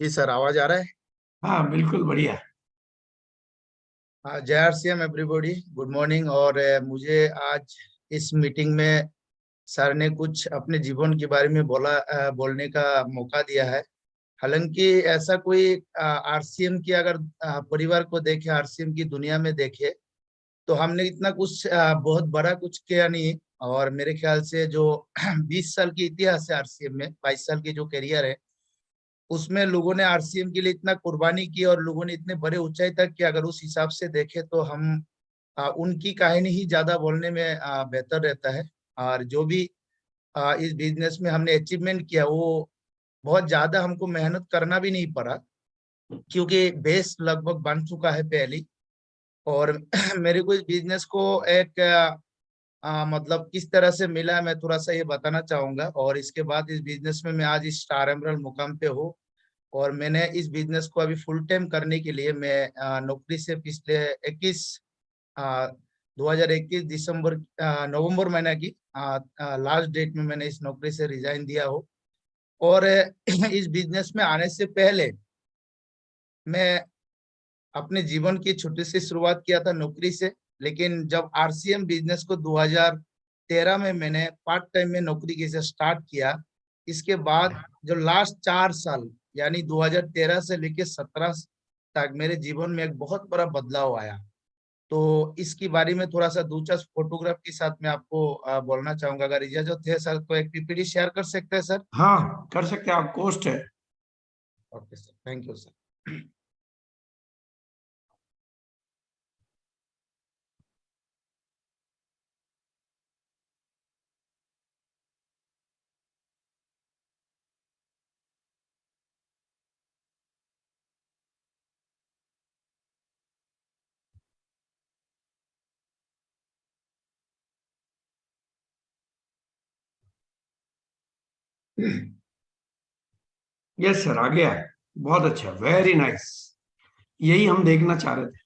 जी sir, आवाज आ रहा है। हाँ, बिल्कुल बढ़िया। हाँ, जय आरसीएम एवरीबॉडी, गुड मॉर्निंग। और मुझे आज इस मीटिंग में सर ने कुछ अपने जीवन के बारे में बोलने का मौका दिया है। हालांकि ऐसा कोई आरसीएम की अगर परिवार को देखे, आरसीएम की दुनिया में देखे, तो हमने इतना कुछ बहुत बड़ा कुछ किया नहीं। और मेरे ख्याल से जो 20 साल की इतिहास है आरसीएम में, 22 साल की जो करियर है, उसमें लोगों ने आरसीएम के लिए इतना कुर्बानी की और लोगों ने इतने बड़े ऊंचाई तक कि अगर उस हिसाब से देखें तो हम उनकी कहानी ही ज्यादा बोलने में बेहतर रहता है। और जो भी इस बिजनेस में हमने अचीवमेंट किया, वो बहुत ज्यादा हमको मेहनत करना भी नहीं पड़ा, क्योंकि बेस लगभग बन चुका है पहले ही। और मेरे को इस बिजनेस को एक मतलब किस तरह से मिला है, मैं थोड़ा सा ये बताना चाहूंगा। और इसके बाद इस बिजनेस में मैं आज इस स्टार एमरल्ड मुकाम पे हूँ। और मैंने इस बिजनेस को अभी फुल टाइम करने के लिए मैं नौकरी से पिछले 2021 दिसंबर नवंबर महीना की लास्ट डेट में मैंने इस नौकरी से रिजाइन दिया हो। और इस बिजनेस में आने से पहले मैं अपने जीवन की छोटी सी शुरुआत किया था नौकरी से। लेकिन जब आरसीएम बिजनेस को 2013 में मैंने पार्ट टाइम में नौकरी के से स्टार्ट किया, इसके बाद जो लास्ट 4 साल यानी 2013 से लेके 17 तक मेरे जीवन में एक बहुत बड़ा बदलाव आया। तो इसके बारे में थोड़ा सा दो चार फोटोग्राफ के साथ मैं आपको बोलना चाहूंगा। अगर इजाजत है सर तो एक पीपीटी शेयर कर सकते हैं सर। हाँ, कर सकते हैं, आप कोस्ट है। Okay sir, thank you sir. Yes sir, आ गया है। बहुत अच्छा, वेरी नाइस। यही हम देखना चाह रहे थे।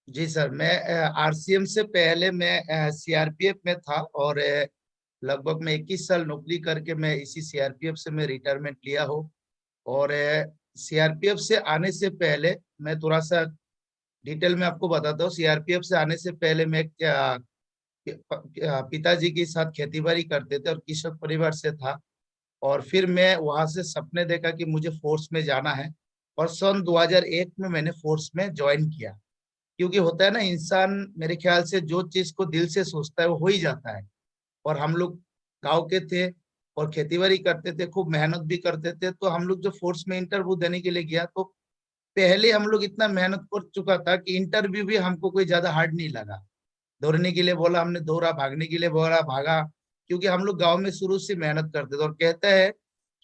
जी सर, मैं आरसीएम से पहले मैं सीआरपीएफ में था। और लगभग मैं 21 साल नौकरी करके मैं इसी सीआरपीएफ से मैं रिटायरमेंट लिया हूँ। और सीआरपीएफ से आने से पहले मैं थोड़ा सा डिटेल में आपको बताता हूँ। सीआरपीएफ से आने से पहले मैं पिताजी के साथ खेतीबाड़ी करते थे और कृषक परिवार से था। और फिर मैं वहां से सपने देखा कि मुझे फोर्स में जाना है। और सन 2001 में मैंने फोर्स में ज्वाइन किया। क्योंकि होता है ना, इंसान मेरे ख्याल से जो चीज को दिल से सोचता है वो हो ही जाता है। और हम लोग गांव के थे और खेतीबाड़ी करते थे, खूब मेहनत भी करते थे। तो हम लोग जो फोर्स में इंटरव्यू देने के लिए गया, तो पहले हम लोग इतना मेहनत कर चुका था कि इंटरव्यू भी हमको कोई ज्यादा हार्ड नहीं लगा। दौड़ने के लिए बोला, हमने दौड़ा, भागने के लिए बोला, भागा। क्योंकि हम लोग गांव में शुरू से मेहनत करते थे। और कहते हैं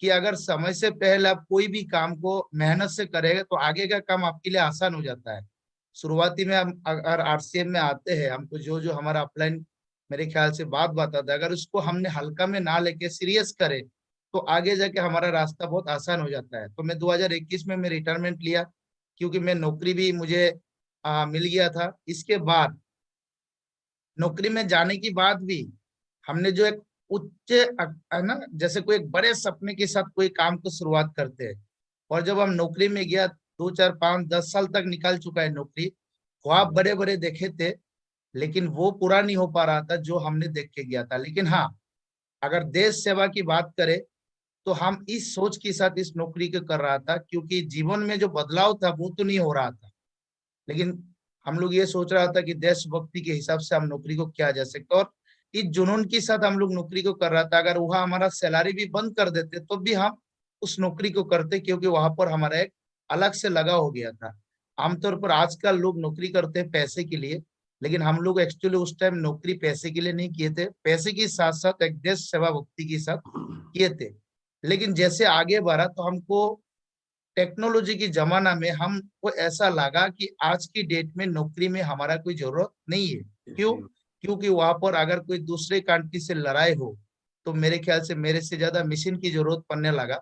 कि अगर समय से पहले आप कोई भी काम को मेहनत से करेंगे तो आगे का काम आपके लिए आसान हो जाता है। शुरुआती में हम अगर आरसीएम में आते हैं, हमको जो जो हमारा अपलाइन मेरे ख्याल से बात बताता है, अगर उसको हमने हल्का में ना लेके सीरियस करे तो आगे जाके हमारा रास्ता बहुत आसान हो जाता है। तो मैं 2021 में मैं रिटायरमेंट लिया, क्योंकि मैं नौकरी भी मुझे मिल गया था। इसके बाद नौकरी में जाने की बाद भी हमने जो एक उच्च है ना, जैसे कोई एक बड़े सपने के साथ कोई काम को शुरुआत करते हैं। और जब हम नौकरी में गया, 2 4 5 10 साल तक निकाल चुका है नौकरी, ख्वाब बड़े बड़े देखे थे, लेकिन वो पूरा नहीं हो पा रहा था जो हमने देख के गया था। लेकिन हाँ, अगर देश सेवा की बात करें तो हम इस सोच के साथ इस नौकरी को कर रहा था, क्योंकि जीवन में जो बदलाव था वो तो नहीं हो रहा था। लेकिन हम लोग ये सोच रहा था कि देशभक्ति के हिसाब से हम नौकरी को किया जा सकता। और इस जुनून के साथ हम लोग नौकरी को कर रहा था। अगर वहां हमारा सैलरी भी बंद कर देते तो भी हम उस नौकरी को करते, क्योंकि वहां पर हमारा एक अलग से लगाव हो गया था। आमतौर पर आजकल लोग नौकरी करते हैं पैसे के लिए, लेकिन हम लोग एक्चुअली उस टाइम नौकरी पैसे के लिए नहीं किए थे, पैसे के साथ साथ एक देश सेवा भक्ति के साथ किए थे। लेकिन जैसे आगे बढ़ा तो हमको टेक्नोलॉजी की जमाना में हमको ऐसा लगा कि आज की डेट में नौकरी में हमारा कोई जरूरत नहीं है। क्यों? क्योंकि वहां पर अगर कोई दूसरे कंट्री से लड़ाई हो तो मेरे ख्याल से मेरे से ज्यादा मशीन की जरूरत पड़ने लगा।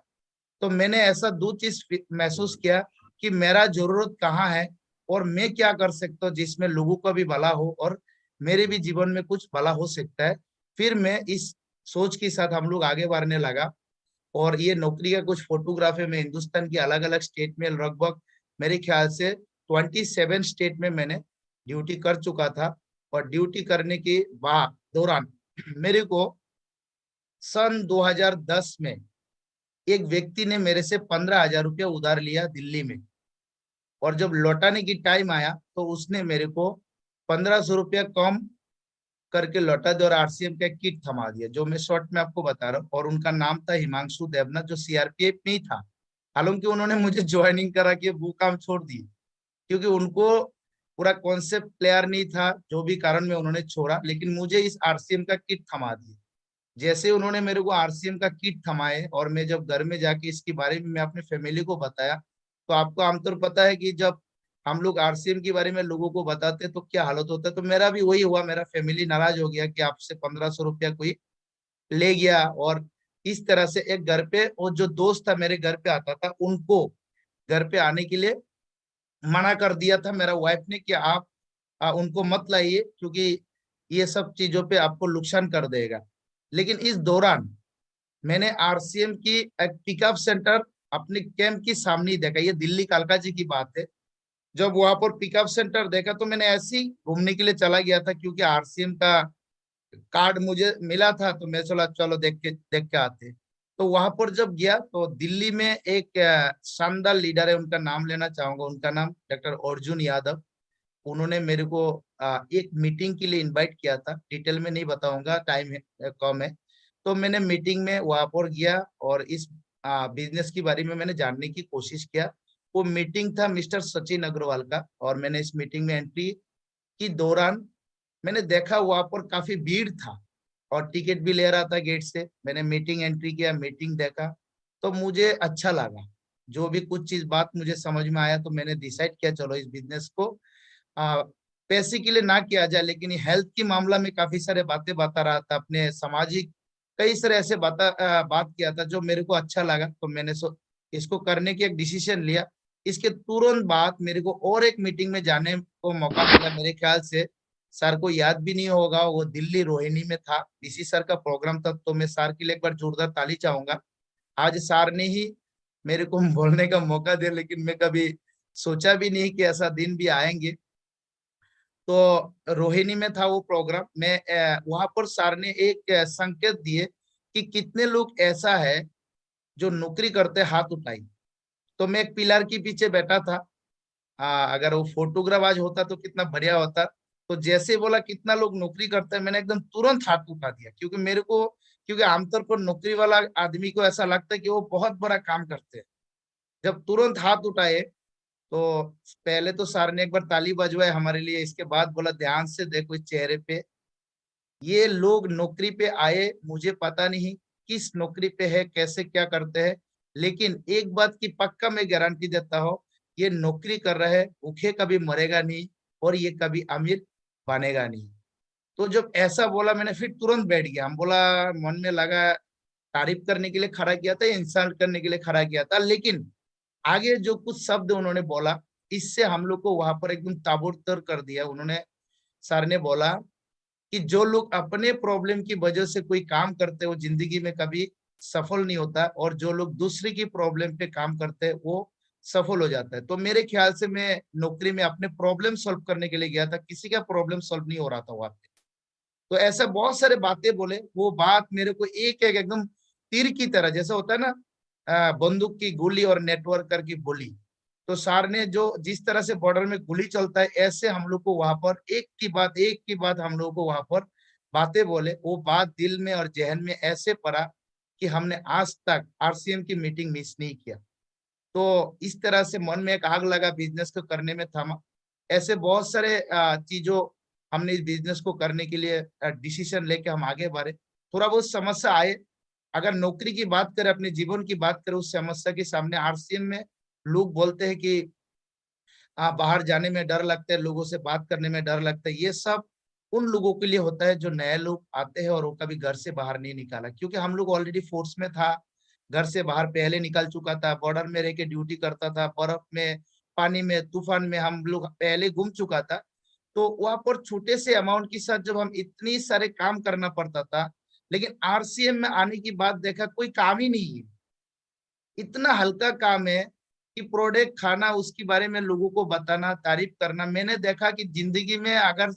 तो मैंने ऐसा दो चीज महसूस किया कि मेरा जरूरत कहाँ है और मैं क्या कर सकता हूँ जिसमें लोगों का भी भला हो और मेरे भी जीवन में कुछ भला हो सकता है। फिर मैं इस सोच के साथ हम लोग आगे बढ़ने लगा। और ये नौकरी का कुछ फोटोग्राफ है। मैं हिंदुस्तान की अलग अलग स्टेट में लगभग मेरे ख्याल से 27 स्टेट में मैंने ड्यूटी कर चुका था। और ड्यूटी करने के बाद दौरान मेरे को सन 2010 में एक व्यक्ति ने मेरे से 15,000 रुपया उधार लिया दिल्ली में। और जब लौटाने की टाइम आया तो उसने मेरे को 1,500 रुपया कम करके लौटा दिया और आरसीएम का किट थमा दिया, जो मैं शॉर्ट में आपको बता रहा हूँ। और उनका नाम था हिमांशु देवनाथ, जो सीआरपीएफ में ही था। हालांकि उन्होंने मुझे ज्वाइनिंग करा के वो काम छोड़ दिए, क्योंकि उनको पूरा कॉन्सेप्ट क्लियर नहीं था, जो भी कारण में उन्होंने छोड़ा। लेकिन मुझे इस आरसीएम का किट थमा दिया। जैसे उन्होंने मेरे को आरसीएम का किट थमाए और मैं जब घर में जाके इसके बारे में मैं अपने फैमिली को बताया, तो आपको आमतौर पता है कि जब हम लोग आरसीएम के बारे में लोगों को बताते तो क्या हालत होता है। तो मेरा भी वही हुआ, मेरा फैमिली नाराज हो गया कि आपसे 1,500 रुपया कोई ले गया। और इस तरह से एक घर पे, और जो दोस्त था मेरे घर पे आता था, उनको घर पे आने के लिए मना कर दिया था मेरा वाइफ ने कि आप उनको मत लाइए, क्योंकि ये सब चीजों पे आपको नुकसान कर देगा। लेकिन इस दौरान मैंने आरसीएम की एक पिकअप सेंटर अपने कैंप के सामने ही देखा। ये दिल्ली कालका जी की बात है। जब वहां पर पिकअप सेंटर देखा तो मैंने ऐसे ही घूमने के लिए चला गया था, क्योंकि आरसीएम का कार्ड मुझे मिला था। तो मैं चला चलो देख के आते। तो वहां पर जब गया तो दिल्ली में एक शानदार लीडर है, उनका नाम लेना चाहूंगा। उनका नाम डॉक्टर अर्जुन यादव। उन्होंने मेरे को एक मीटिंग के लिए इनवाइट किया था। डिटेल में नहीं बताऊंगा, टाइम है कम है। तो मैंने मीटिंग में वहां पर गया और इस बिजनेस के बारे में मैंने जानने की कोशिश किया। वो मीटिंग था मिस्टर सचिन अग्रवाल का, और मैंने इस मीटिंग में एंट्री की दौरान मैंने देखा वहां पर काफी भीड़ था और टिकट भी ले रहा था गेट से। मैंने मीटिंग एंट्री किया, मीटिंग देखा, तो मुझे अच्छा लगा। जो भी कुछ चीज बात मुझे समझ में आया, तो मैंने डिसाइड किया चलो इस बिजनेस को आ, पैसे के लिए ना किया जाए, लेकिन ये हेल्थ की मामला में काफी सारे बातें बता रहा था, अपने सामाजिक कई सारे ऐसे बात किया था जो मेरे को अच्छा लगा। तो मैंने इसको करने की एक डिसीजन लिया। इसके तुरंत बाद मेरे को और एक मीटिंग में जाने को मौका मिला। मेरे ख्याल से सर को याद भी नहीं होगा, वो दिल्ली रोहिणी में था, डीसी सर का प्रोग्राम था। तो मैं सर के लिए एक बार जोरदार ताली चाहूंगा। आज सर ने ही मेरे को बोलने का मौका दिया, लेकिन मैं कभी सोचा भी नहीं कि ऐसा दिन भी आएंगे। तो रोहिणी में था वो प्रोग्राम में। वहां पर सर ने एक संकेत दिए कि कितने लोग ऐसा है जो नौकरी करते हाथ उठाई। तो मैं एक पिलर के पीछे बैठा था। अगर वो फोटोग्राफ आज होता तो कितना बढ़िया होता। तो जैसे ही बोला कितना लोग नौकरी करते हैं, मैंने एकदम तुरंत हाथ उठा दिया, क्योंकि मेरे को, क्योंकि आमतौर पर नौकरी वाला आदमी को ऐसा लगता है कि वो बहुत बड़ा काम करते हैं। जब तुरंत हाथ उठाए तो पहले तो सर ने एक बार ताली बजवाए हमारे लिए, इसके बाद बोला ध्यान से देखो इस चेहरे पे, ये लोग नौकरी पे आए, मुझे पता नहीं किस नौकरी पे है, कैसे क्या करते हैं, लेकिन एक बात की पक्का मैं गारंटी देता हूँ, ये नौकरी कर रहे हैं, भूखे कभी मरेगा नहीं और ये कभी अमीर बनेगा नहीं। तो जब ऐसा बोला मैंने फिर तुरंत बैठ गया। हम बोला, मन में लगा तारीफ करने के लिए खड़ा किया था, इंसल्ट करने के लिए खड़ा किया था, लेकिन आगे जो कुछ शब्द उन्होंने बोला, इससे हम लोग को वहां पर एकदम ताबड़तोड़ कर दिया। उन्होंने, सर ने बोला कि जो लोग अपने प्रॉब्लम की वजह से कोई काम करते हैं वो जिंदगी में कभी सफल नहीं होता, और जो लोग दूसरे की प्रॉब्लम पे काम करते हैं वो सफल हो जाता है। तो मेरे ख्याल से मैं नौकरी में अपने प्रॉब्लम सॉल्व करने के लिए गया था, किसी का प्रॉब्लम सॉल्व नहीं हो रहा था वहां पे। तो ऐसा बहुत सारे बातें बोले। वो बात मेरे को एक एक एकदम तीर की तरह, जैसा होता है ना बंदूक की गोली और नेटवर्क की गोली। तो सर ने जो जिस तरह से बॉर्डर में गोली चलता है, ऐसे हम लोग को वहां पर एक की बात हम लोग को वहां पर बातें बोले। वो बात दिल में और जहन में ऐसे पड़ा कि हमने आज तक आरसीएम की मीटिंग मिस नहीं किया। तो इस तरह से मन में एक आग लगा बिजनेस को करने में थमा। ऐसे बहुत सारे चीजों हमने इस बिजनेस को करने के लिए डिसीजन लेके हम आगे बढ़े। थोड़ा बहुत समस्या आए, अगर नौकरी की बात करें, अपने जीवन की बात करें, उस समस्या के सामने आरसीएम में लोग बोलते हैं कि बाहर जाने में डर लगता है, लोगों से बात करने में डर लगता है। ये सब उन लोगों के लिए होता है जो नए लोग आते हैं और वो कभी घर से बाहर नहीं निकाला, क्योंकि हम लोग ऑलरेडी फोर्स में था, घर से बाहर पहले निकल चुका था, बॉर्डर में रह के ड्यूटी करता था, बर्फ में, पानी में, तूफान में हम लोग पहले घूम चुका था। तो वहां पर छोटे से अमाउंट के साथ जब हम इतनी सारे काम करना पड़ता था, लेकिन आरसीएम में आने की बात देखा कोई काम ही नहीं है। इतना हल्का काम है कि प्रोडक्ट खाना, उसके बारे में लोगों को बताना, तारीफ करना। मैंने देखा कि जिंदगी में अगर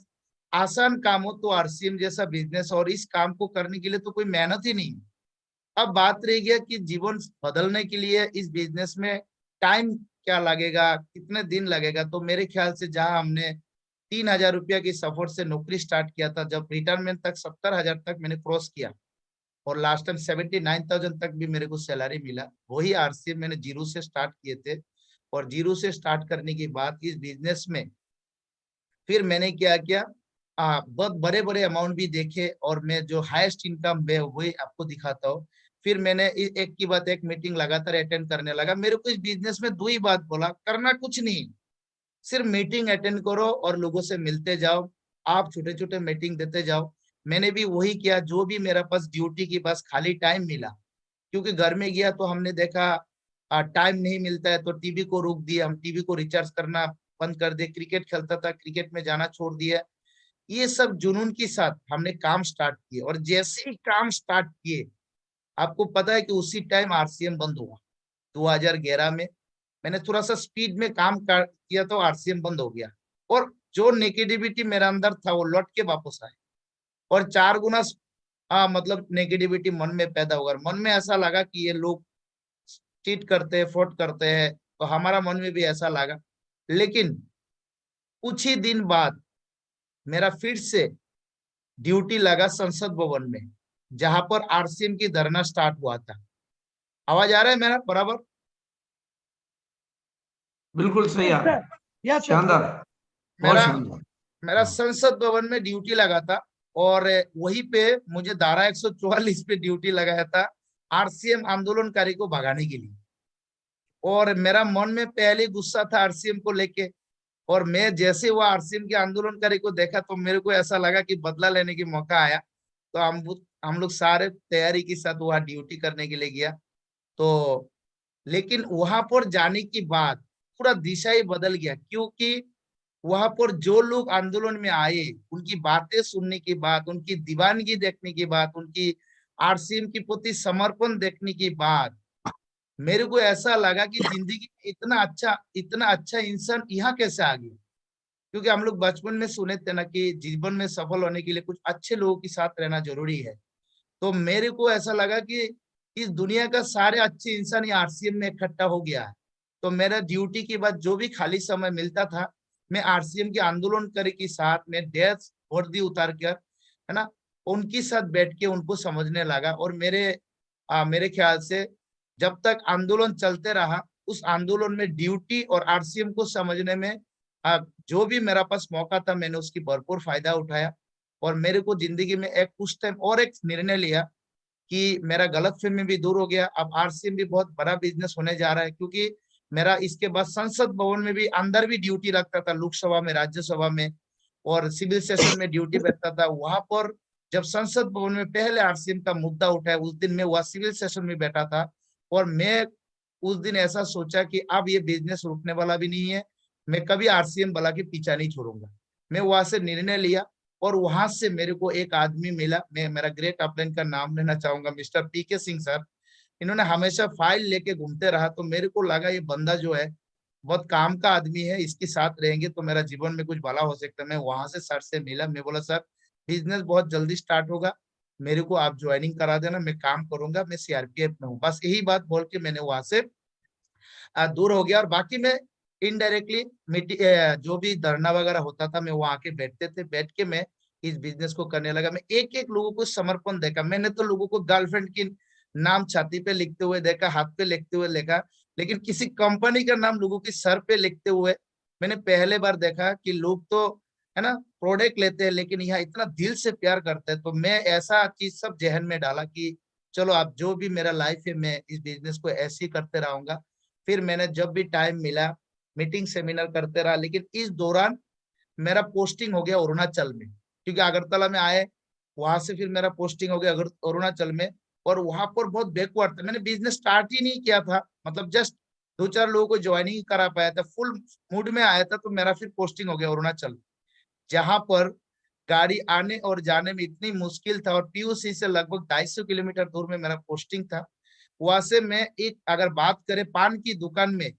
आसान काम हो तो आरसीएम जैसा बिजनेस, और इस काम को करने के लिए तो कोई मेहनत ही नहीं है। अब बात रह गया कि जीवन बदलने के लिए इस बिजनेस में टाइम क्या लगेगा, कितने दिन लगेगा। तो मेरे ख्याल से जहां हमने 3,000 रुपया की सफर से नौकरी स्टार्ट किया था, जब रिटायरमेंट तक 70,000 तक मैंने क्रॉस किया, और लास्ट टाइम 79,000 तक भी मेरे को सैलरी मिला, वही आरसीएम मैंने जीरो से स्टार्ट किए थे। और जीरो से स्टार्ट करने के बाद इस बिजनेस में फिर मैंने क्या किया, बहुत बड़े बड़े अमाउंट भी देखे, और मैं जो हाईएस्ट इनकम में वही आपको दिखाता हूँ। फिर मैंने एक की बात एक मीटिंग लगातार अटेंड करने लगा। मेरे को इस बिजनेस में दो ही बात बोला, करना कुछ नहीं, सिर्फ मीटिंग अटेंड करो और लोगों से मिलते जाओ, आप छोटे छोटे मीटिंग देते जाओ। मैंने भी वही किया, जो भी मेरा पास ड्यूटी की बस खाली टाइम मिला, क्योंकि घर में गया तो हमने देखा टाइम नहीं मिलता है, तो टीवी को रोक दिया, हम टीवी को रिचार्ज करना बंद कर दिए, क्रिकेट खेलता था, क्रिकेट में जाना छोड़ दिया। ये सब जुनून के साथ हमने काम स्टार्ट किए, और जैसे ही काम स्टार्ट किए, आपको पता है कि उसी टाइम आरसीएम बंद हुआ। 2011 में मैंने थोड़ा सा स्पीड में काम कर किया तो आरसीएम बंद हो गया, और जो नेगेटिविटी मेरा अंदर था वो लौट के वापस आया, और 4 गुना मतलब नेगेटिविटी मन में पैदा होगा। मन में ऐसा लगा कि ये लोग चीट करते हैं, फ्रॉड करते हैं, तो हमारा मन में भी ऐसा लगा। लेकिन कुछ ही दिन बाद मेरा फिर से ड्यूटी लगा संसद भवन में, जहां पर आरसीएम की धरना स्टार्ट हुआ था। आवाज आ रहा है मेरा बराबर? बिल्कुल सही आ रहा है। Yes sir. शानदार, बहुत मेरा शानदार। मेरा संसद भवन में ड्यूटी लगा था, और वहीं पे मुझे धारा 144 पे ड्यूटी लगाया था, आरसीएम आंदोलनकारी को भगाने के लिए। और मेरा मन में पहले गुस्सा था आरसीएम को लेके, और मैं जैसे वो आरसीएम के आंदोलनकारी को देखा तो मेरे को ऐसा लगा कि बदला लेने की मौका आया। तो हम लोग सारे तैयारी के साथ वहां ड्यूटी करने के लिए गया। तो लेकिन वहां पर जाने के बाद पूरा दिशा ही बदल गया, क्योंकि वहां पर जो लोग आंदोलन में आए, उनकी बातें सुनने के बाद, उनकी दीवानगी देखने के बाद, उनकी आरसीएम के प्रति समर्पण देखने के बाद, मेरे को ऐसा लगा कि जिंदगी में इतना अच्छा इंसान यहाँ कैसे आ गया। क्योंकि हम लोग बचपन में सुने थे ना कि जीवन में सफल होने के लिए कुछ अच्छे लोगों के साथ रहना जरूरी है। तो मेरे को ऐसा लगा कि इस दुनिया का सारे अच्छे इंसान ये आरसीएम में इकट्ठा हो गया है। तो मेरा ड्यूटी के बाद जो भी खाली समय मिलता था, मैं आरसीएम के आंदोलनकारी के साथ में डेस्क वर्दी उतार कर, है ना, उनके साथ बैठ के उनको समझने लगा। और मेरे ख्याल से जब तक आंदोलन चलते रहा, उस आंदोलन में ड्यूटी और आरसीएम को समझने में जो भी मेरा पास मौका था, मैंने उसकी भरपूर फायदा उठाया। और मेरे को जिंदगी में एक उस टाइम और एक निर्णय लिया कि मेरा गलतफहमी भी दूर हो गया। अब आरसीएम भी बहुत बड़ा बिजनेस होने जा रहा है, क्योंकि मेरा इसके बाद संसद भवन में भी अंदर भी ड्यूटी लगता था, लोकसभा में, राज्यसभा में, और सिविल सेशन में ड्यूटी बैठता था। वहां पर जब संसद भवन में पहले आरसीएम का मुद्दा उठा है, उस दिन मैं वह सिविल सेशन में बैठा था। और मैं उस दिन ऐसा सोचा कि अब ये बिजनेस रुकने वाला भी नहीं है, मैं कभी आरसीएम वाला के पीछा नहीं छोड़ूंगा। मैं वहां से निर्णय लिया, और वहां से मेरे को एक आदमी मिला, मैं मेरा ग्रेट अपलाइन का नाम लेना चाहूंगा, मिस्टर पीके सिंह सर। इन्होंने हमेशा फाइल लेके घूमते रहा, तो मेरे को लगा ये बंदा जो है बहुत काम का आदमी है, इसके साथ रहेंगे तो मेरा जीवन में कुछ भला हो सकता है। मैं वहां से सर से मिला, मैं बोला सर बिजनेस बहुत जल्दी स्टार्ट होगा, मेरे को आप ज्वाइनिंग करा देना, मैं काम करूंगा, मैं सीआरपीएफ में हूँ। बस यही बात बोल के मैंने वहां से दूर हो गया। और बाकी मैं इनडायरेक्टली जो भी धरना वगैरह होता था, मैं वहां आके बैठ के मैं इस बिजनेस को करने लगा। मैं एक एक लोगों को समर्पण देखा। मैंने तो लोगों को गर्लफ्रेंड की नाम छाती पे लिखते हुए देखा, हाथ पे लिखते हुए देखा, लेकिन किसी कंपनी का नाम लोगों की सर पे लिखते हुए मैंने पहले बार देखा। कि लोग तो, है ना, प्रोडक्ट लेते हैं, लेकिन यहाँ इतना दिल से प्यार करते हैं। तो मैं ऐसा चीज सब जहन में डाला कि चलो अब जो भी मेरा लाइफ है, मैं इस बिजनेस को ऐसे ही करते रहूंगा। फिर मैंने जब भी टाइम मिला मीटिंग सेमिनार करते रहा। लेकिन इस दौरान मेरा पोस्टिंग हो गया अरुणाचल में, क्योंकि अगरतला में आए, वहां से फिर मेरा पोस्टिंग हो गया अरुणाचल में। और वहां पर बहुत बैकवर्ड था, मैंने बिजनेस स्टार्ट ही नहीं किया था, मतलब जस्ट 2-4 लोगों को ज्वाइनिंग करा पाया था, फुल मूड में आया था। तो मेरा फिर पोस्टिंग हो गया अरुणाचल, जहां पर गाड़ी आने और जाने में इतनी मुश्किल था, और पीयूसी से लगभग 250 किलोमीटर दूर में मेरा पोस्टिंग था। वहां से मैं एक अगर बात करें पान की दुकान में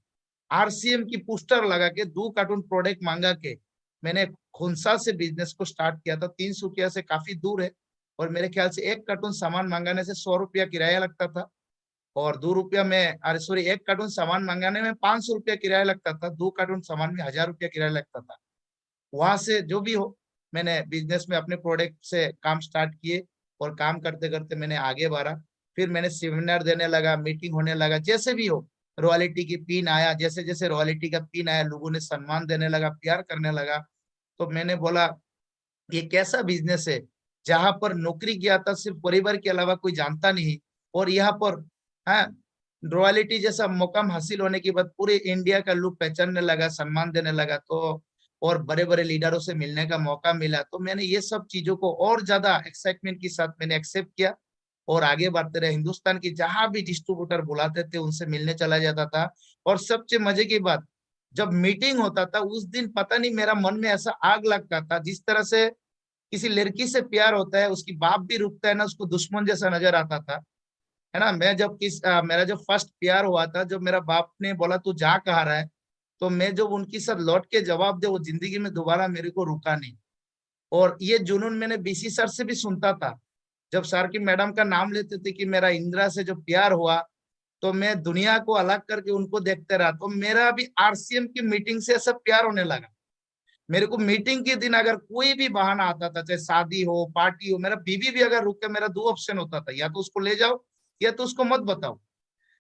आरसीएम की पोस्टर लगा के 2 कार्टून प्रोडक्ट मांगा के मैंने खुनसा से बिजनेस को स्टार्ट किया था। 300 से काफी दूर है और मेरे ख्याल से 1 कार्टून सामान मंगाने से 100 रुपया किराया लगता था और 2 रुपया में, अरे सॉरी, 1 कार्टून सामान मंगाने में 500 रुपया किराया लगता था, 2 कार्टून सामान में 1000 रुपया किराया लगता था। वहां से जो भी हो मैंने बिजनेस में अपने प्रोडक्ट से काम स्टार्ट किए और काम करते करते मैंने आगे बढ़ा। फिर मैंने सेमिनार देने लगा, मीटिंग होने लगा, जैसे भी हो। रॉयल्टी की पिन आया, जैसे जैसे रॉयल्टी का पिन आया लोगों ने सम्मान देने लगा, प्यार करने लगा। तो मैंने बोला ये कैसा बिजनेस है जहां पर नौकरी किया था सिर्फ परिवार के अलावा कोई जानता नहीं, और यहाँ पर हाँ रॉयल्टी जैसा मुकाम हासिल होने के बाद पूरे इंडिया का लोग पहचानने लगा, सम्मान देने लगा। तो और बड़े बड़े लीडरों से मिलने का मौका मिला, तो मैंने ये सब चीजों को और ज्यादा एक्साइटमेंट के साथ मैंने एक्सेप्ट किया और आगे बढ़ते रहे। हिंदुस्तान की जहां भी डिस्ट्रीब्यूटर बुलाते थे उनसे मिलने चला जाता था। और सबसे मजे की बात, जब मीटिंग होता था उस दिन पता नहीं मेरा मन में ऐसा आग लगता था, जिस तरह से किसी लड़की से प्यार होता है उसकी बाप भी रुकता है ना, उसको दुश्मन जैसा नजर आता था, है ना। मैं जब मेरा जब फर्स्ट प्यार हुआ था, जब मेरा बाप ने बोला तू जा कहाँ रहा है, तो मैं जब उनकी साथ लौट के जवाब दे, वो जिंदगी में दोबारा मेरे को रुका नहीं। और ये जुनून मैंने बीसी सर से भी सुनता था। जब सर की मैडम का नाम लेते थे कि मेरा इंदिरा से जो प्यार हुआ, तो मैं दुनिया को अलग करके उनको देखते रहा। तो मेरा भी आरसीएम की मीटिंग से ऐसा प्यार होने लगा। मेरे को मीटिंग के दिन अगर कोई भी बहाना आता था, चाहे शादी हो पार्टी हो, मेरा बीवी भी अगर रुके, मेरा 2 ऑप्शन होता था, या तो उसको ले जाओ या तो उसको मत बताओ।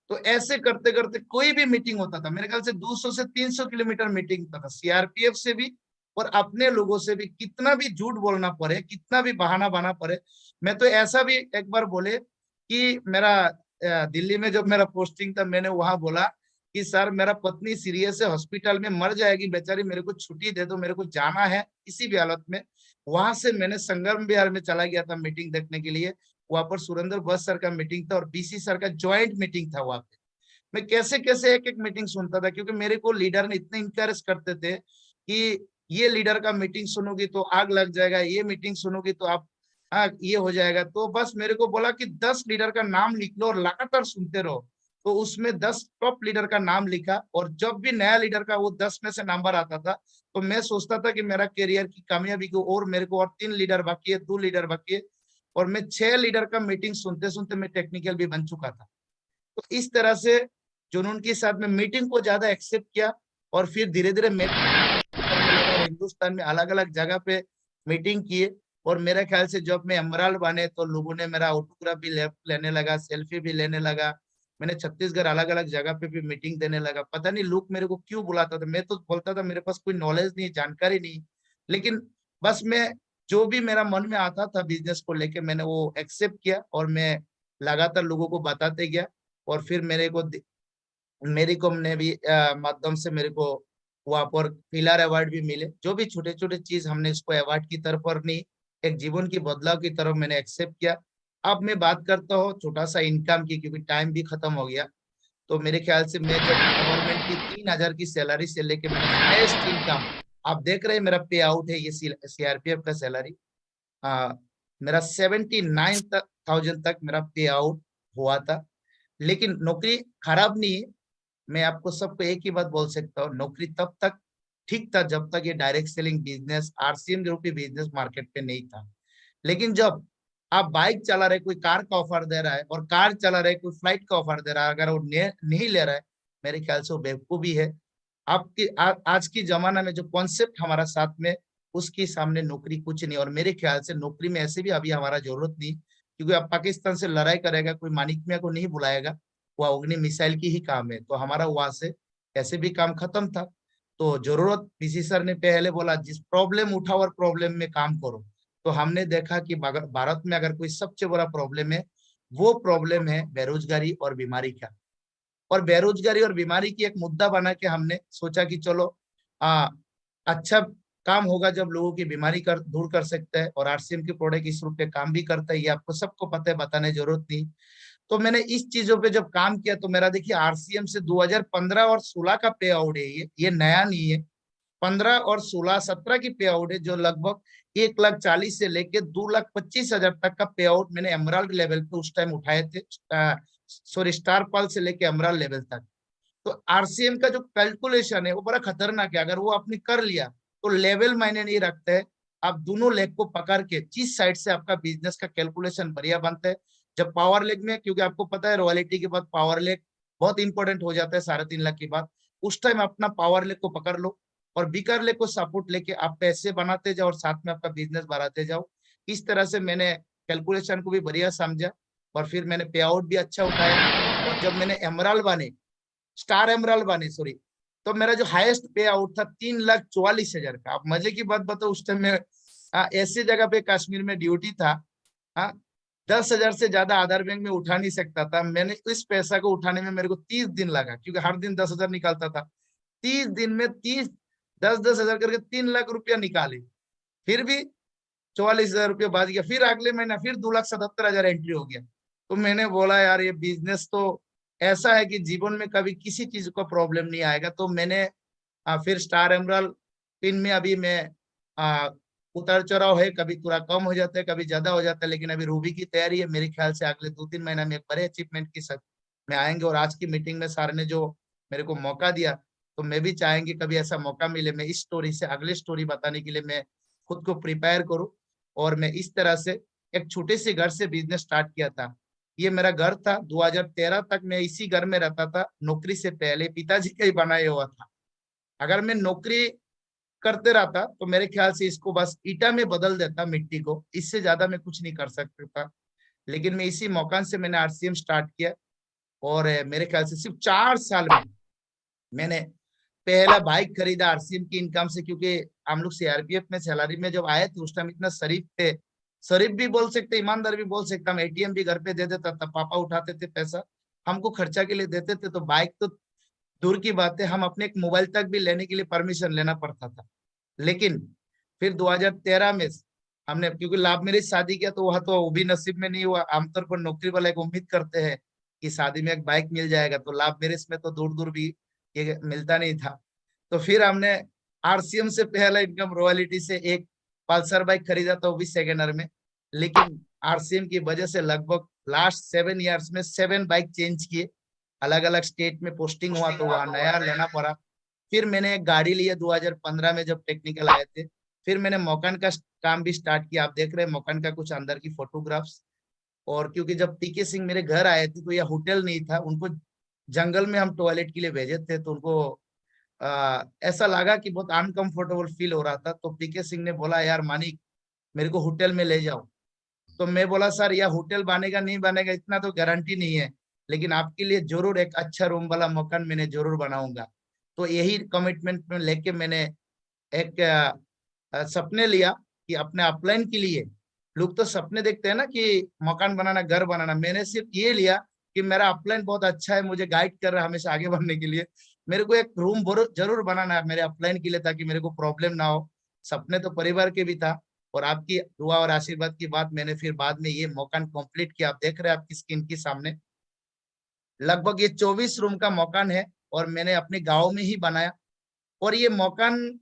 तो ऐसे करते करते कोई भी मीटिंग होता था, मेरे ख्याल से 200 से 300 किलोमीटर मीटिंग होता था, सीआरपीएफ से भी और अपने लोगों से भी। कितना भी झूठ बोलना पड़े, कितना भी बहाना बना पड़े। मैं तो ऐसा भी एक बार बोले कि मेरा दिल्ली में जब मेरा पोस्टिंग था, मैंने वहां बोला कि सर मेरा पत्नी सीरियस है, हॉस्पिटल में मर जाएगी बेचारी, मेरे को छुट्टी दे दो, मेरे को जाना है किसी भी हालत में। वहां से मैंने संगम बिहार में चला गया था मीटिंग देखने के लिए। वहां पर सुरेंद्र बस सर का मीटिंग था और बीसी सर का ज्वाइंट मीटिंग था वहां पे। मैं कैसे कैसे एक एक मीटिंग सुनता था, क्योंकि मेरे को लीडर ने इतने इंकरेज करते थे कि ये लीडर का मीटिंग सुनोगी तो आग लग जाएगा, ये मीटिंग सुनोगी तो आप ये हो जाएगा। तो बस मेरे को बोला कि 10 लीडर का नाम लिख लो और लगातार सुनते रहो। तो उसमें 10 टॉप लीडर का नाम लिखा, और जब भी नया लीडर का वो 10 में से नंबर आता था, तो मैं सोचता था कि मेरा करियर की कामयाबी को, और मेरे को और 3 लीडर बाकी है, 2 लीडर बाकी है। और मैं 6 लीडर का मीटिंग सुनते सुनते मैं टेक्निकल भी बन चुका था। तो इस तरह से जुनून के साथ में मीटिंग को ज्यादा एक्सेप्ट किया। और फिर धीरे धीरे मैं करने लगा और हिंदुस्तान में अलग अलग जगह पे मीटिंग किए। और मेरे ख्याल से जब मैं एमराल्ड बने तो लोगों ने मेरा ऑटोग्राफ भी लेने लगा, सेल्फी भी लेने लगा। मैंने छत्तीसगढ़ अलग अलग जगह पे भी मीटिंग देने लगा। पता नहीं लोग मेरे को क्यों बुलाता था, मैं तो बोलता था मेरे पास कोई नॉलेज नहीं, जानकारी नहीं, लेकिन बस मैं जो भी मेरा मन में आता था बिजनेस को लेके मैंने वो एक्सेप्ट किया और मैं लगातार लोगों को बताते गया। और फिर मेरी को ने भी माध्यम से मेरे को वहां पर पिलर अवार्ड भी मिले। जो भी छोटे छोटे चीज हमने इसको अवार्ड की तरफ पर नहीं, एक जीवन की बदलाव की तरफ मैंने एक्सेप्ट किया। अब मैं बात करता हूँ छोटा सा इनकम की, क्योंकि टाइम भी खत्म हो गया। तो मेरे ख्याल से मैं जब गवर्नमेंट की 3,000 की सैलरी से लेके मैंने हाईएस्ट इनकम, आप देख रहे हैं मेरा पे आउट है ये सीआरपीएफ का सैलरी, मेरा 79,000 तक मेरा पे आउट हुआ था। लेकिन नौकरी खराब नहीं है। मैं आपको सबको एक ही बात बोल सकता हूँ, नौकरी तब तक ठीक था जब तक ये डायरेक्ट सेलिंग बिजनेस, आरसीएम रूपी बिजनेस मार्केट पे नहीं था। लेकिन जब आप बाइक चला रहे, कोई कार का ऑफर दे रहा है, और कार चला रहे कोई फ्लाइट का ऑफर दे रहा है, अगर वो नहीं ले रहा है, मेरे ख्याल से वो बेवकूफी है। आज की जमाना में जो कॉन्सेप्ट हमारा साथ में, उसके सामने नौकरी कुछ नहीं। और मेरे ख्याल से नौकरी में ऐसे भी अभी हमारा जरूरत नहीं, क्योंकि अब पाकिस्तान से लड़ाई करेगा कोई मानिक मियां को नहीं बुलाएगा, वो अग्नि मिसाइल की ही काम है। तो हमारा वहां से ऐसे भी काम खत्म था। तो जरूरत, पीसी सर ने पहले बोला जिस प्रॉब्लम उठाओ और प्रॉब्लम में काम करो। तो हमने देखा कि भारत में अगर कोई सबसे बड़ा प्रॉब्लम है, वो प्रॉब्लम है बेरोजगारी और बीमारी का। और बेरोजगारी और बीमारी की एक मुद्दा बना के हमने सोचा कि चलो अच्छा काम होगा जब लोगों की बीमारी दूर कर सकते हैं। और आरसीएम की प्रोडक्ट इस रूप पे काम भी करता है, ये आपको सबको पता है, बताने जरूरत नहीं। तो मैंने इस चीजों पे जब काम किया तो मेरा देखिए आरसीएम से 2015 और 16 का पे आउट है, ये नया नहीं है। 15 और 16 17 की पे आउट है, जो लगभग 1,40,000 से लेके 2,25,000 तक का पे आउट मैंने एमराल्ड लेवल पे उस टाइम उठाए थे सॉरी स्टार पल से लेके एमराल्ड लेवल तक। तो आरसीएम का जो कैलकुलेशन है वो बड़ा खतरनाक है। अगर वो आपने कर लिया तो लेवल मायने नहीं रखते है। आप दोनों लेग को पकड़ के जिस साइड से आपका बिजनेस का कैलकुलेशन बढ़िया बनता है। जब पावर लेग में, क्योंकि आपको पता है रॉयल्टी के बाद पावर लेग बहुत इंपॉर्टेंट हो जाता है 3.5 लाख के बाद, उस टाइम अपना पावर लेग को पकड़ लो और बीकर लेग को सपोर्ट लेके आप पैसे बनाते जाओ और साथ में आपका बिजनेस बढ़ाते जाओ। इस तरह से मैंने कैलकुलेशन को भी बढ़िया समझा और फिर मैंने पे आउट भी अच्छा उठाया। और जब मैंने एमराल्ड बने, स्टार एमराल्ड बने सॉरी, तो मेरा जो हाईएस्ट पे आउट था 3,44,000 का। आप मजे की बात बताओ, उस टाइम में ऐसी जगह पे कश्मीर में ड्यूटी था, हाँ, 10,000 से ज्यादा आधार बैंक में उठा नहीं सकता था। मैंने इस पैसा को उठाने में मेरे को 30 दिन लगा, क्योंकि हर दिन 10,000 निकालता था। 30 दिन में 10,000 करके 3 लाख रुपया निकाले। फिर भी 44,000 रुपया बच गया। फिर अगले महीना फिर 2,77,000 एंट्री हो गया। तो मैंने बोला यार ये बिजनेस तो ऐसा है कि जीवन में कभी किसी चीज का प्रॉब्लम नहीं आएगा। तो मैंने फिर स्टार एमराल्ड पिन में अभी मैं उतार चढ़ाव है, कभी थोड़ा कम हो जाता है, कभी ज्यादा हो जाता है, लेकिन अभी रूबी की तैयारी है। मेरे ख्याल से अगले 2-3 महीना में एक बड़े अचीवमेंट के साथ में आएंगे। और आज की मीटिंग में सर ने जो मेरे को मौका दिया, तो मैं भी चाहेंगे कभी ऐसा मौका मिले, मैं इस स्टोरी से अगले स्टोरी बताने के लिए मैं खुद को प्रिपेयर करूं। और मैं इस तरह से एक छोटे से घर से बिजनेस स्टार्ट किया था। ये मेरा घर था 2013 तक मैं इसी घर में रहता था। नौकरी से पहले पिताजी का ही बनाया हुआ था। अगर मैं नौकरी करते रहता तो मेरे ख्याल से इसको बस ईटा में बदल देता, मिट्टी को, इससे ज्यादा मैं कुछ नहीं कर सकता था। लेकिन मैं इसी मौका से मैंने आरसीएम स्टार्ट किया। और मेरे ख्याल से सिर्फ 4 साल में मैंने पहला बाइक खरीदा आरसीएम की इनकम से। क्योंकि हम लोग सीआरपीएफ में सैलरी में जब आए थे उस टाइम इतना शरीफ थे, शरीफ भी बोल सकते, ईमानदार भी बोल सकता। हम एटीएम भी घर पे दे देता था, पापा उठाते थे पैसा, हमको खर्चा के लिए देते थे। तो बाइक तो दूर की बात है, हम अपने एक मोबाइल तक भी लेने के लिए परमिशन लेना पड़ता था। लेकिन फिर 2013 में हमने, क्योंकि लाभ मेरी शादी किया, तो वह तो वो भी नसीब में नहीं हुआ। आमतौर पर नौकरी वाला एक उम्मीद करते हैं कि शादी में एक बाइक मिल जाएगा, तो लाभ मेरे इसमें तो दूर दूर भी ये मिलता नहीं था। तो फिर हमने आरसीएम से पहला इनकम रॉयल्टी से एक पल्सर बाइक खरीदा था, वो भी सेकेंडर में। लेकिन आरसीएम की वजह से लगभग लास्ट 7 इयर्स में 7 बाइक चेंज किए, अलग अलग स्टेट में पोस्टिंग हुआ तो वहां नया लेना पड़ा। फिर मैंने एक गाड़ी ली है 2015 में जब टेक्निकल आए थे। फिर मैंने मकान का काम भी स्टार्ट किया। आप देख रहे हैं मकान का कुछ अंदर की फोटोग्राफ्स। और क्योंकि जब पीके सिंह मेरे घर आए थे तो यह होटल नहीं था, उनको जंगल में हम टॉयलेट के लिए भेजे थे, तो उनको ऐसा लगा कि बहुत अनकंफर्टेबल फील हो रहा था। तो पीके सिंह ने बोला यार मानिक मेरे को होटल में ले जाओ। तो मैं बोला सर यह होटल बनेगा नहीं बनेगा इतना तो गारंटी नहीं है, लेकिन आपके लिए जरूर एक अच्छा रूम वाला मकान मैंने जरूर बनाऊंगा। तो यही कमिटमेंट में लेके मैंने एक सपने लिया कि अपने अपलाइन के लिए, लोग तो सपने देखते हैं ना कि मकान बनाना घर बनाना, मैंने सिर्फ ये लिया कि मेरा अपलाइन बहुत अच्छा है, मुझे गाइड कर रहा है हमेशा आगे बढ़ने के लिए। मेरे को एक रूम जरूर बनाना है मेरे अपलाइन के लिए, ताकि मेरे को प्रॉब्लम ना हो। सपने तो परिवार के भी था, और आपकी दुआ और आशीर्वाद की बात मैंने फिर बाद में ये मकान कंप्लीट किया। आप देख रहे हैं आपकी स्क्रीन के सामने, लगभग ये 24 रूम का मकान है और मैंने अपने गाँव में ही बनाया। और ये मकान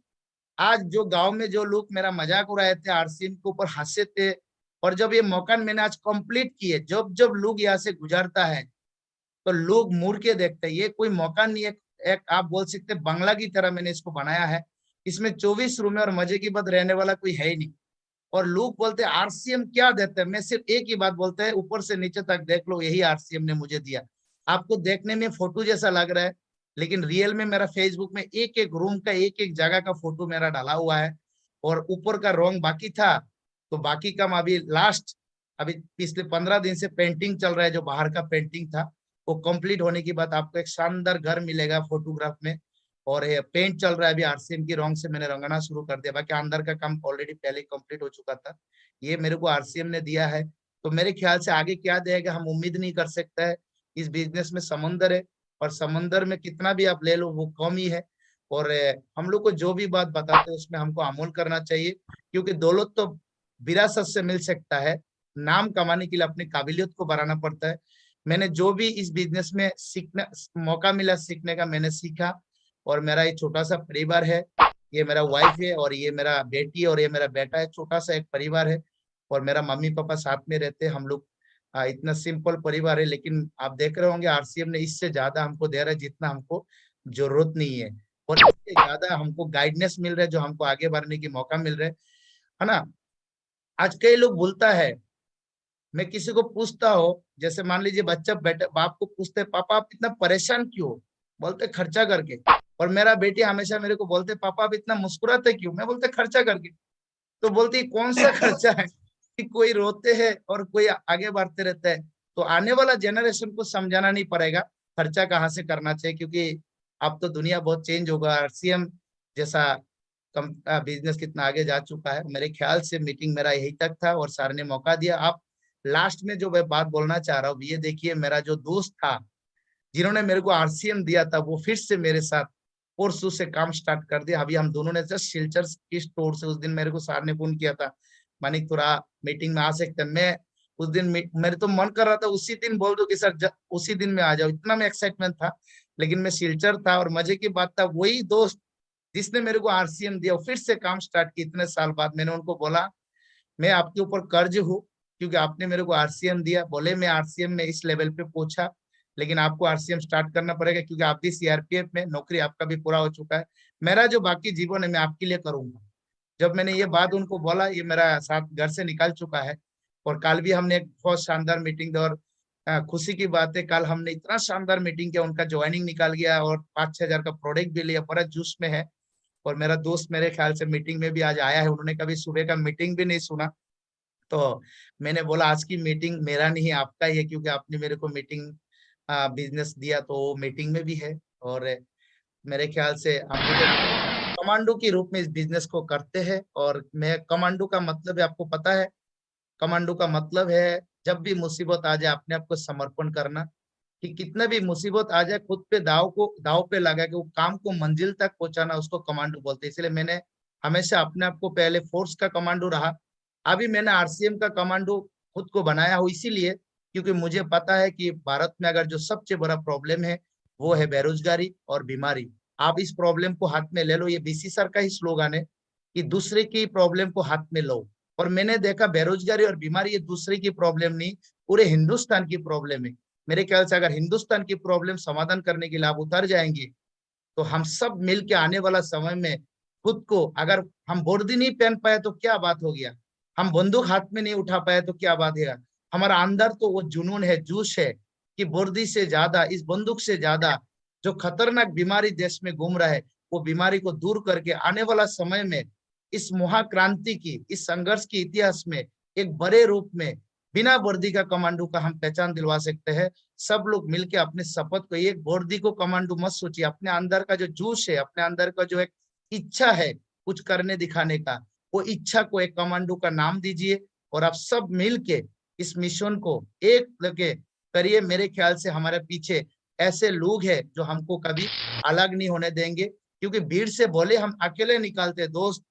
आज जो गांव में जो लोग मेरा मजाक उड़ाए थे, आरसीएम के ऊपर हंसे थे, और जब ये मकान मैंने आज कंप्लीट किए, जब जब लोग यहाँ से गुजरता है तो लोग मुड़ के देखते हैं। ये कोई मकान नहीं है, एक आप बोल सकते बंगला की तरह मैंने इसको बनाया है। इसमें 24 रूम है और मजे की बात रहने वाला कोई है ही नहीं। और लोग बोलते हैं आरसीएम क्या देते हैं, मैं सिर्फ एक ही बात बोलते हैं, ऊपर से नीचे तक देख लो यही आरसीएम ने मुझे दिया। आपको देखने में फोटो जैसा लग रहा है, लेकिन रियल में मेरा फेसबुक में एक एक रूम का एक एक जगह का फोटो मेरा डाला हुआ है। और ऊपर का रंग बाकी था, तो बाकी का अभी लास्ट, अभी पिछले 15 दिन से पेंटिंग चल रहा है, जो बाहर का पेंटिंग था वो कंप्लीट होने के बाद आपको एक शानदार घर मिलेगा फोटोग्राफ में। और ये पेंट चल रहा है अभी, आरसीएम की रंग से मैंने रंगना शुरू कर दिया, बाकी अंदर का काम ऑलरेडी पहले कंप्लीट हो चुका था। ये मेरे को आरसीएम ने दिया है। तो मेरे ख्याल से आगे क्या देगा हम उम्मीद नहीं कर सकता है। इस बिजनेस में समंदर है, और समंदर में कितना भी आप ले लो वो कम ही है। और हम लोग को जो भी बात बताते हैं उसमें हमको अमल करना चाहिए, क्योंकि दौलत तो विरासत से मिल सकता है, नाम कमाने के लिए अपनी काबिलियत को बढ़ाना पड़ता है। मैंने जो भी इस बिजनेस में सीखना मौका मिला सीखने का, मैंने सीखा। और मेरा ये छोटा सा परिवार है, ये मेरा वाइफ है और ये मेरा बेटी और ये मेरा बेटा है, छोटा सा एक परिवार है। और मेरा मम्मी पापा साथ में रहते हैं, हम लोग इतना सिंपल परिवार है, लेकिन आप देख रहे होंगे आरसीएम ने इससे ज्यादा हमको दे रहा है जितना हमको जरूरत नहीं है, और इससे ज्यादा हमको गाइडेंस मिल रहा है, जो हमको आगे बढ़ने की मौका मिल रहा है ना। आज कई लोग बोलता है, मैं किसी को पूछता हूँ, जैसे मान लीजिए बच्चा बेटे बाप को पूछते पापा आप इतना परेशान क्यों, बोलते खर्चा करके। और मेरा बेटी हमेशा मेरे को बोलते पापा आप इतना मुस्कुराते क्यों, मैं बोलते खर्चा करके। तो बोलती कौन सा खर्चा है कि कोई रोते हैं और कोई आगे बढ़ते रहता है। तो आने वाला जनरेशन को समझाना नहीं पड़ेगा खर्चा कहाँ से करना चाहिए, क्योंकि अब तो दुनिया बहुत चेंज होगा। आरसीएम जैसा कम बिजनेस कितना आगे जा चुका है। मेरे ख्याल से मीटिंग मेरा यही तक था और सर ने मौका दिया। आप लास्ट में जो मैं बात बोलना चाह रहा हूँ, ये देखिए, मेरा जो दोस्त था जिन्होंने मेरे को आरसीएम दिया था, वो फिर से मेरे साथ परसों से काम स्टार्ट कर दिया। अभी हम दोनों ने जस्ट सिलचर की स्टोर से, उस दिन मेरे को सर ने फोन किया था, मानिक थोड़ा मीटिंग में आ सकते हैं। मैं उस दिन मेरे तो मन कर रहा था उसी दिन बोल दो कि सर उसी दिन में आ जाओ, इतना मैं एक्साइटमेंट था। लेकिन मैं सिलचर था, और मजे की बात था वही दोस्त जिसने मेरे को आरसीएम दिया फिर से काम स्टार्ट किया इतने साल बाद। मैंने उनको बोला मैं आपके ऊपर कर्ज हूँ, क्योंकि आपने मेरे को आरसीएम दिया। बोले मैं आरसीएम में इस लेवल पे पहुंचा, लेकिन आपको आरसीएम स्टार्ट करना पड़ेगा, क्योंकि आप भी सीआरपीएफ में नौकरी आपका भी पूरा हो चुका है। मेरा जो बाकी जीवन है मैं आपके लिए करूंगा। जब मैंने ये बात उनको बोला, ये मेरा साथ घर से निकल चुका है। और कल भी हमने एक बहुत शानदार मीटिंग दी, और खुशी की बात है कल हमने इतना शानदार मीटिंग किया, उनका ज्वाइनिंग निकाल गया और 5-6 हजार का प्रोडक्ट भी लिया, बड़ा जूस में है। और मेरा दोस्त मेरे ख्याल से मीटिंग में भी आज आया है, उन्होंने कभी सुबह का मीटिंग भी नहीं सुना। तो मैंने बोला आज की मीटिंग मेरा नहीं आपका ही है, क्योंकि आपने मेरे को मीटिंग बिजनेस दिया, तो मीटिंग में भी है। और मेरे ख्याल से हम भी तो कमांडो के रूप में इस बिजनेस को करते हैं। और मैं कमांडो का मतलब है आपको पता है, कमांडो का मतलब है जब भी मुसीबत आ जाए अपने आप को समर्पण करना, कि कितना भी मुसीबत आ जाए खुद पे दाव पे लगा के वो काम को मंजिल तक पहुंचाना, उसको कमांडो बोलते हैं। इसलिए मैंने हमेशा अपने आप को पहले फोर्स का कमांडो रहा, अभी मैंने आरसीएम का कमांडो खुद को बनाया हो, इसीलिए क्योंकि मुझे पता है कि भारत में अगर जो सबसे बड़ा प्रॉब्लम है वो है बेरोजगारी और बीमारी। आप इस प्रॉब्लम को हाथ में ले लो, ये बीसी सर का ही स्लोगन है कि दूसरे की प्रॉब्लम को हाथ में लो। और मैंने देखा बेरोजगारी और बीमारी ये दूसरे की प्रॉब्लम नहीं, पूरे हिंदुस्तान की प्रॉब्लम है। मेरे ख्याल से अगर हिंदुस्तान की प्रॉब्लम समाधान करने के लिए आप उतर जाएंगे, तो हम सब मिल के आने वाला समय में खुद को, अगर हम वर्दी नहीं पहन पाए तो क्या बात हो गया, हम बंदूक हाथ में नहीं उठा पाए तो क्या बात है, हमारा अंदर तो वो जुनून है, जोश है कि वर्दी से ज्यादा, इस बंदूक से ज्यादा जो खतरनाक बीमारी देश में घूम रहा है, वो बीमारी को दूर करके आने वाला समय में इस महाक्रांति की, इस संघर्ष के इतिहास में एक बड़े रूप में बिना वर्दी का कमांडो का हम पहचान दिलवा सकते हैं। सब लोग मिलके अपने शपथ को, एक वर्दी को कमांडो मत सोचिए, अपने अंदर का जो जोश है, अपने अंदर का जो एक इच्छा है कुछ करने दिखाने का, वो इच्छा को एक कमांडो का नाम दीजिए। और आप सब मिलके इस मिशन को एक लगे करिए। मेरे ख्याल से हमारे पीछे ऐसे लोग हैं जो हमको कभी अलग नहीं होने देंगे, क्योंकि भीड़ से भले हम अकेले निकलते दोस्त,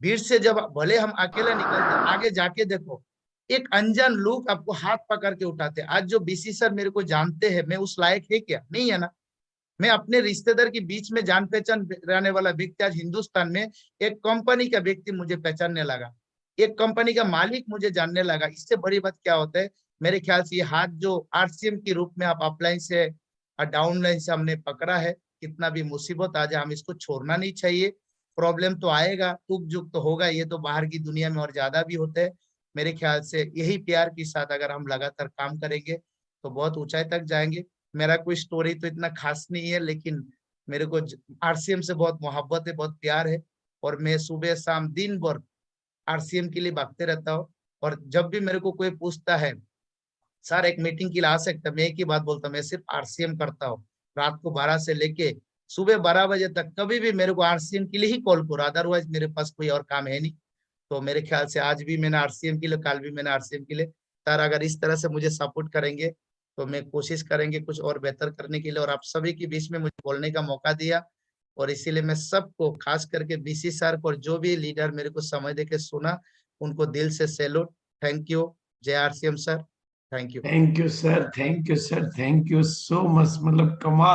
भीड़ से जब भले हम अकेले निकलते, आगे जाके देखो एक अनजान लोग आपको हाथ पकड़ के उठाते। आज जो बीसी सर मेरे को जानते हैं, मैं उस लायक है क्या, नहीं है ना। मैं अपने रिश्तेदार के बीच में जान पहचान रहने वाला व्यक्ति आज हिंदुस्तान में एक कंपनी का व्यक्ति मुझे पहचानने लगा, एक कंपनी का मालिक मुझे जानने लगा। इससे बड़ी बात क्या होता है। मेरे ख्याल से ये हाथ जो आरसीएम के रूप में आप अपलाइन से और डाउनलाइन से हमने पकड़ा है, कितना भी मुसीबत आ जाए हम इसको छोड़ना नहीं चाहिए। प्रॉब्लम तो आएगा, टूक झुक तो होगा, ये तो बाहर की दुनिया में और ज्यादा भी होते हैं। मेरे ख्याल से यही प्यार के साथ अगर हम लगातार काम करेंगे तो बहुत ऊंचाई तक जाएंगे। मेरा कोई स्टोरी तो इतना खास नहीं है, लेकिन मेरे को आरसीएम से बहुत मोहब्बत है, बहुत प्यार है। और मैं सुबह शाम दिन भर आरसीएम के लिए भागते रहता हूँ। और जब भी मेरे को कोई पूछता है सर एक मीटिंग के लिए आ सकता है, मैं एक ही बात बोलता हूँ, मैं सिर्फ आरसीएम करता हूँ। रात को 12 से लेके सुबह 12 बजे तक कभी भी मेरे को आरसीएम के लिए ही कॉल करो, अदरवाइज मेरे पास कोई और काम है नहीं। तो मेरे ख्याल से आज भी मैंने आरसीएम के लिए, कल भी मैंने आरसीएम के लिए। सर अगर इस तरह से मुझे सपोर्ट करेंगे तो मैं कोशिश करेंगे कुछ और बेहतर करने के लिए। और आप सभी के बीच में मुझे बोलने का मौका दिया, और इसीलिए मैं सबको, खास करके बीसी सर को और जो भी लीडर मेरे को समय देके सुना, उनको दिल से सैल्यूट। Thank you. जय RCM sir. Thank you. Thank you sir, thank you sir, thank you so much, मतलब कमाल।